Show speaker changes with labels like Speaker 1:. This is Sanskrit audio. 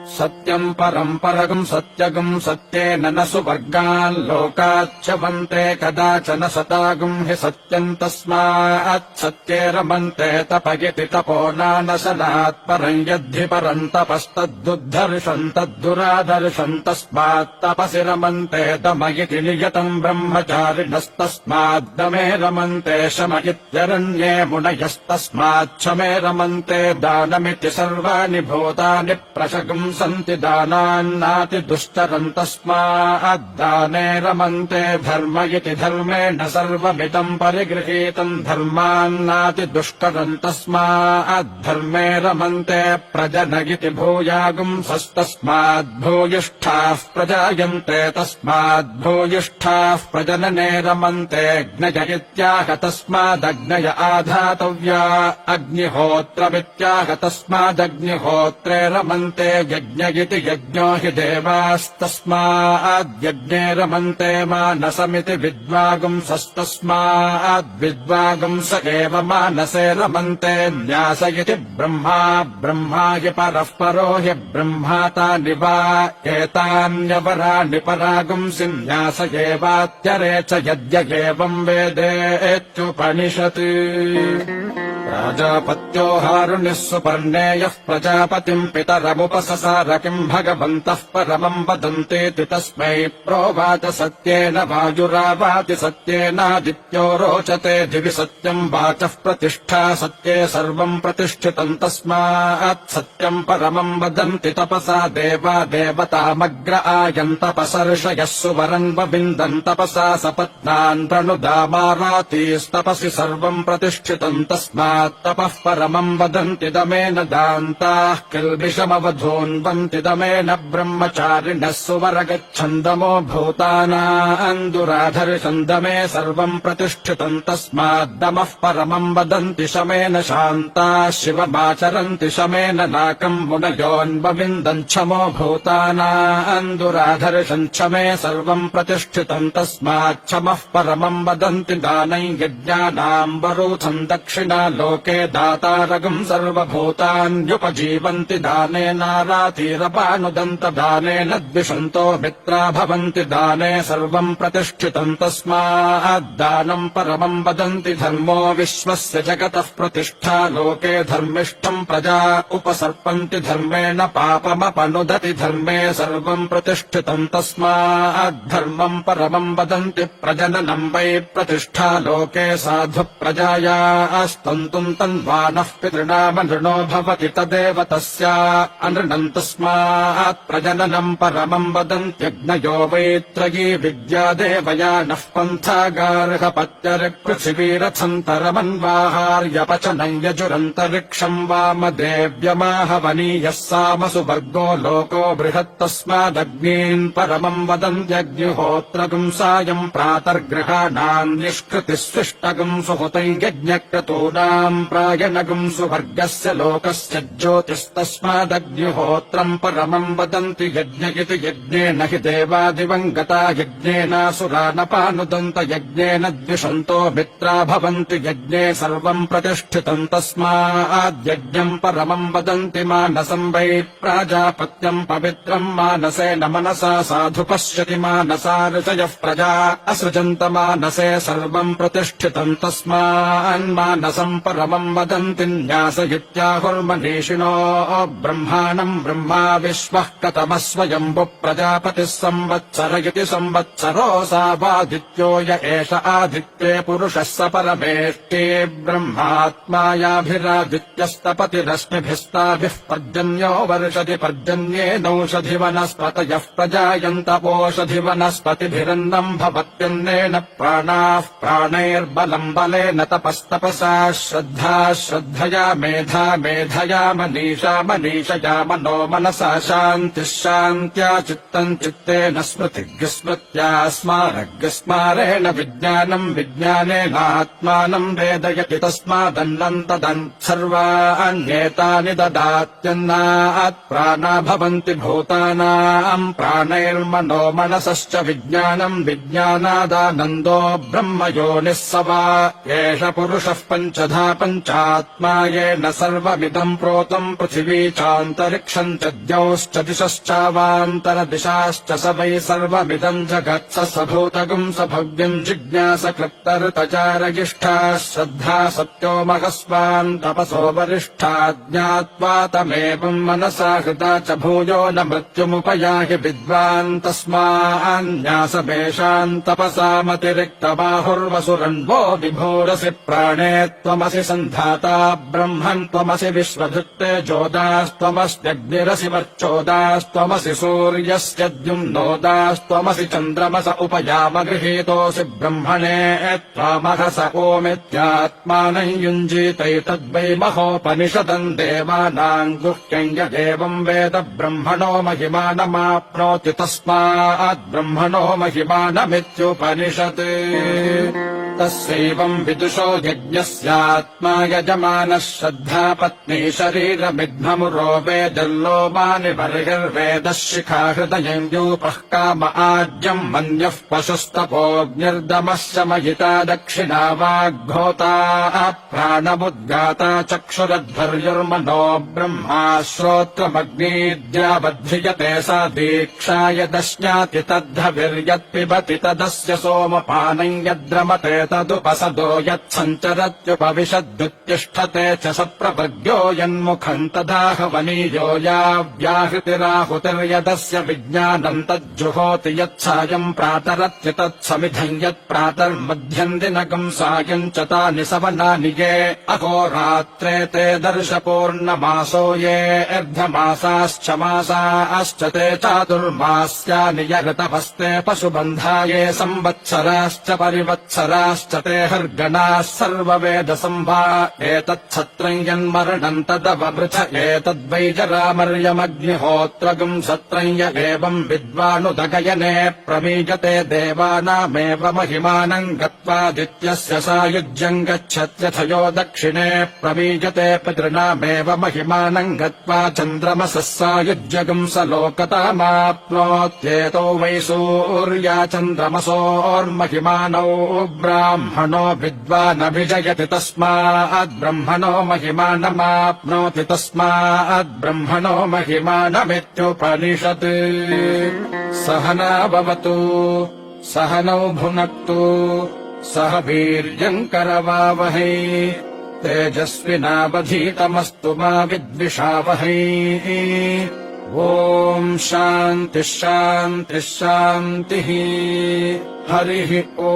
Speaker 1: सत्यम् परम् परगम् सत्यगम् सत्येन न सुवर्गान् लोकाच्यवन्ते कदाचन सतागम् हि सत्यम् तस्मात् सत्ये रमन्ते तपयति तपो नानशनात् परम् यद्धि परम् तपस्तद्दुद्धर्षम् तद्दुरादर्शम् तस्मात् तपसि रमन्ते दमयिति नियतम् ब्रह्मचारिणस्तस्माद्दमे रमन्ते शमयित्यरण्ये मुनयस्तस्मात् शमे रमन्ते दानमिति सर्वाणि भूतानि प्रशगम् सन्ति दानान्नाति दुष्टरम् तस्माद्दाने रमन्ते धर्म इति धर्मेण सर्वमिदम् परिगृहीतम् धर्मान्नाति दुष्टरम् तस्माद्धर्मे रमन्ते प्रजन इति भूयागुंसस्तस्माद्भूयिष्ठाः प्रजायन्ते तस्माद्भूयिष्ठाः प्रजनने रमन्ते अग्नय इत्याह तस्मादग्नय आधातव्या अग्निहोत्रमित्याह तस्मादग्निहोत्रे रमन्ते यज्ञ इति यज्ञो हि देवास्तस्माद्यज्ञे रमन्ते मानसमिति विद्वागुंसस्तस्माद्विद्वागुंस एव मानसे रमन्ते न्यास इति ब्रह्मा ब्रह्मा हि परः परो हि ब्रह्मातानि वा एतान्यपराणि परागुंसि न्यास एवात्यरे च यद्य एवम् वेदेत्युपनिषत् प्राजापत्यो हारुणिः सुपर्णेयः प्रजापतिम् पितरमुपससार किम् भगवन्तः परमम् वदन्तीति तस्मै प्रोवाच सत्येन वायुरावाति सत्येनादित्यो रोचते दिवि सत्यम् वाचः प्रतिष्ठा सत्ये सर्वम् प्रतिष्ठितम् तस्मात् सत्यम् परमम् वदन्ति तपसा देवा देवतामग्र आयन्तपसर्षयः सुवरम् वविन्दन् तपसा सपत्नान् प्रणुदामारातीस्तपसि सर्वम् प्रतिष्ठितम् तस्मात् तपः परमम् वदन्ति दमेन दान्ताः किल्बिषमवधून्वन्ति दमेन ब्रह्मचारिणः सुवरगच्छन्दमो भूतानान्दुराधर्षन्दमे सर्वम् प्रतिष्ठितम् तस्माद्दमः परमम् वदन्ति शमेन शान्ताः शिवमाचरन्ति शमेन नाकम् मुनयोन्वविन्दन् क्षमो भूतानान्दुराधर्षन् क्षमे सर्वम् प्रतिष्ठितम् तस्माच्छमः परमम् वदन्ति दानै यज्ञानाम् वरूथम् दक्षिणा लोके दातारगम् सर्वभूतान्युपजीवन्ति दानेनारातीरपानुदन्त दानेन द्विषन्तो मित्रा भवन्ति दाने सर्वम् प्रतिष्ठितम् तस्माद्दानम् परमम् वदन्ति धर्मो विश्वस्य जगतः प्रतिष्ठा लोके धर्मिष्ठम् प्रजा उपसर्पन्ति धर्मेण पापमपनुदति धर्मे सर्वम् प्रतिष्ठितम् तस्माद्धर्मम् परमम् वदन्ति प्रजननम् वै प्रतिष्ठा लोके साधु प्रजायास्तन्तुम् तन्वानः पितृणाम नृणो भवति तदेव तस्या अनृणम् तस्मात् प्रजननम् परमम् वदन्त्यग्नयो वैत्रयी विद्या देवयानः पन्थागार्हपत्यर्पृथिवीरथन्तरमन्वाहार्यपचनम् यजुरन्तरिक्षम् वामदेव्यमाहवनीयः सामसुवर्गो लोको बृहत्तस्मादग्नीन् परमम् वदन्त्यग्निहोत्रगुम् सायम् प्रातर्गृहाणाम् निष्कृतिः स्विष्टगुम् सुहुतै यज्ञक्रतूनाम् प्रायणगुम् सुवर्गस्य लोकस्य ज्योतिस्तस्मादग्निहोत्रम् परमम् वदन्ति यज्ञ इति यज्ञेन हि देवादिवङ्गता यज्ञेनासुरानपानुदन्त यज्ञेन द्विषन्तो मित्रा भवन्ति यज्ञे सर्वम् प्रतिष्ठितम् तस्माद्यज्ञम् परमम् वदन्ति मानसम् वै प्राजापत्यम् पवित्रम् मानसेन मनसा साधु पश्यति मानसा ऋषयः प्रजा असृजन्त मानसे सर्वम् प्रतिष्ठितम् तस्मान्मानसम् परमम् वदन्ति न्यास इत्याहुर्मनीषिणो ब्रह्माणम् ब्रह्मा विश्वः कतमः स्वयम्भुः प्रजापतिः संवत्सर इति संवत्सरोऽसावादित्यो य एष आदित्ये पुरुषः स परमेष्टि ब्रह्मात्मायाभिरादित्यस्तपतिरश्मिभिस्ताभिः पर्जन्यो वर्षति पर्जन्येनौषधि वनस्पतयः प्रजायन्तपोषधि वनस्पतिभिरन्नम् भवत्यन्नेन प्राणाः प्राणैर्बलम् बलेन तपस्तपसा श्रद्धा श्रद्धया मेधा मेधया मनीषा मनीषया मनो मनसा शान्तिः शान्त्या चित्तम् चित्तेन स्मृतिर्स्मृत्या स्मारग्स्मारेण विज्ञानम् विज्ञानेनात्मानम् वेदयति तस्मादन्नन्तदन् सर्वाण्येतानि ददात्यन्नात् प्राणा भवन्ति भूतानाम् प्राणैर्मनो मनसश्च विज्ञानम् विज्ञानादानन्दो ब्रह्मयोनिः स वा एष पुरुषः पञ्चधा पञ्चात्मा येन सर्वमिदम् प्रोतम् पृथिवी चान्तरिक्षम् च द्यौश्च दिशश्चावान्तरदिशाश्च स वै सर्वमिदम् जगत्स स भूतगम् स भव्यम् जिज्ञासकृत्तर्तचारगिष्ठा श्रद्धा सत्यो महस्वान् तपसो वरिष्ठा ज्ञात्वा तमेवम् मनसा हृदा च भूयो न मृत्युमुपयाहि विद्वान् तस्मान्न्यासमेषाम् तपसामतिरिक्तबाहुर्वसुरन्वो विभोरसि प्राणे त्वमसि सन्धाता ब्रह्मन् त्वमसि विश्वधृत्ते जोदास्त्वमस्त्यग्निरसि वर्चोदास्त्वमसि सूर्यस्य द्युम्नोदास्त्वमसि चन्द्रमस उपयामगृहीतोऽसि ब्रह्मणे त्वामहस ओमित्यात्मानं युञ्जीतैतद्वै महोपनिषदम् देवानाम् गुह्यम् यदेवम् वेद ब्रह्मणो महिमानमाप्नोति तस्मात् ब्रह्मणो महिमानमित्युपनिषत् तस्यैवम् विदुषो यज्ञस्यात्मा यजमानः श्रद्धा पत्नी शरीरमिध्ममुरो वेदल्लोमानि बर्हिर्वेदः शिखा हृदयम् यूपः काम आज्यम् मन्यः पशुस्तपोऽग्निर्दमः शमयिता दक्षिणा वाग्घोता प्राणमुद्गाता चक्षुरध्वर्युर्मनो ब्रह्मा श्रोत्रमग्नीद्या बध्रियते सा दीक्षा यदश्नाति तद्धविर्यत्पिबति तदस्य सोमपानम् यद्रमते तदुपसदो यत्सञ्चरत्युपविशद्युत्तिष्ठते च स प्रपद्यो यन्मुखम् तदाहवनीयो या व्याहृतिराहुतिर्यदस्य विज्ञानम् तज्जुहोति यत्सायम् प्रातरत्य तत्समिधम् यत्प्रातर्मध्यम् दिनकम् सायम् च तानि सवनानि ये अहोरात्रे ते दर्शपूर्णमासो ये अर्धमासाश्च मासाश्च ते चातुर्मास्यानि यऋतवस्ते पशुबन्धा ये संवत्सराश्च परिवत्सराश्च ते हर्गणाः सर्ववेदसंवा एतच्छत्रम् यन्मरणम् तदववृथ एतद्वै जरामर्यमग्निहोत्रगम् सत्रम् य एवम् विद्वानुदगयने प्रमीयते देवानामेव महिमानम् गत्वादित्यस्य सायुज्यम् गच्छत्यथयो दक्षिणे प्रमीयते पितॄणामेव महिमानम् गत्वा चन्द्रमसः सायुज्यगम् स लोकतामाप्नोत्येतो वै सूर्या चन्द्रमसोर्महिमानौ ब्राह्मणो विद्वानभिजयति तस्माद्ब्रह्मणो महिमानमाप्नोति तस्माद्ब्रह्मणो महिमानमित्युपनिषत् सहना भवतु सहनौ भुनक्तु सह वीर्यम् करवावहै तेजस्विनावधीतमस्तु मा विद्विषावहै ॐ शान्तिः शान्तिः शान्तिः हरिः ॐ